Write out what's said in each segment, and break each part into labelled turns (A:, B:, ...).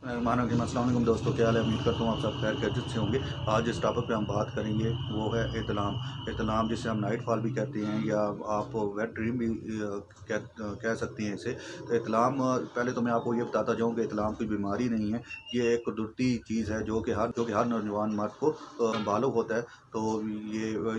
A: मानव जी अस्सलाम वालेकुम दोस्तों, क्या हाल है। उम्मीद करता हूँ आप सब खैर खैरियत से होंगे। आज जिस टॉपिक पे हम बात करेंगे वो है इतलाम जिसे हम नाइट फॉल भी कहते हैं या आप वेट ड्रीम भी कह सकती हैं इसे। तो इतलाम, पहले तो मैं आपको ये बताता जाऊँ कि इतलाम कोई बीमारी नहीं है। ये एक कुदरती चीज़ है जो कि हर नौजवान मर्द को बालग होता है तो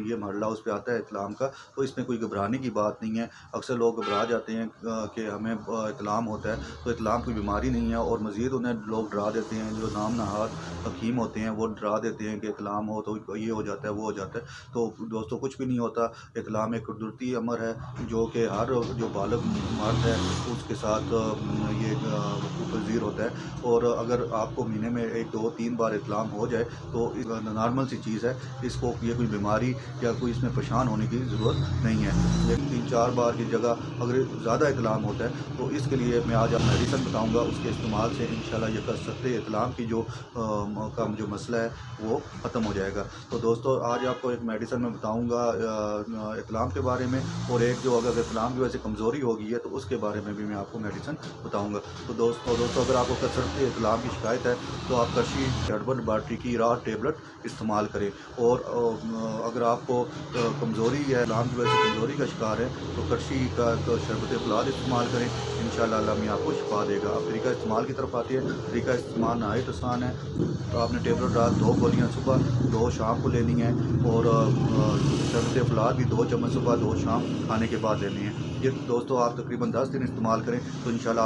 A: ये मरला उस पर आता है इतलाम का। तो इसमें कोई घबराने की बात नहीं है। अक्सर लोग घबरा जाते हैं कि हमें इतलाम होता है, तो इतलाम कोई बीमारी नहीं है। और मज़ीद उन्हें लोग डरा देते हैं, जो नाम नहाद हकीम होते हैं वो डरा देते हैं कि इतलाम हो तो ये हो जाता है वो हो जाता है। तो दोस्तों कुछ भी नहीं होता। इतलाम एक कुदरती अमर है जो कि हर जो बालग मर्द है उसके साथ ये पजीर होता है। और अगर आपको महीने में 1 2 3 बार इतलाम हो जाए तो नॉर्मल सी चीज़ है। इसको ये कोई बीमारी या कोई इसमें परेशान होने की ज़रूरत नहीं है। लेकिन 3 4 बार की जगह अगर ज़्यादा इतलाम होता है तो इसके लिए मैं आज आपको मेडिसन बताऊंगा। उसके इस्तेमाल से इंशाल्लाह ये कर सकते हैं इतलाम की का जो मसला है वो ख़त्म हो जाएगा। तो दोस्तों आज आपको एक मेडिसन मैं बताऊंगा इतलाम के बारे में, और एक जो अगर इतलाम की वजह से कमज़ोरी हो गई है तो उसके बारे में भी मैं आपको मेडिसन बताऊंगा। तो दोस्तों अगर आपको कसरत इतलाम की शिकायत है तो आप करशी हर्बल लैबोरेटरी की राहत टेबलेट इस्तेमाल करें। और अगर आपको कमज़ोरी है, इतलाम की वजह से कमज़ोरी का शिकार है तो करशी का शरबत फुलाद इस्तेमाल करें। इंशाल्लाह अल्लाह मियां आपको शिफा देगा। अब तरीका इस्तेमाल की तरफ आती है। तरीका इस्तेमाल नहायत आसान है। तो आपने टेबलेट रात 2 गोलियां सुबह 2 शाम को लेनी है, और शरबत फुलाद भी 2 चम्मच सुबह 2 शाम खाने के बाद लेनी है। ये दोस्तों आप तकरीबन 10 दिन इस्तेमाल करें तो इंशाल्लाह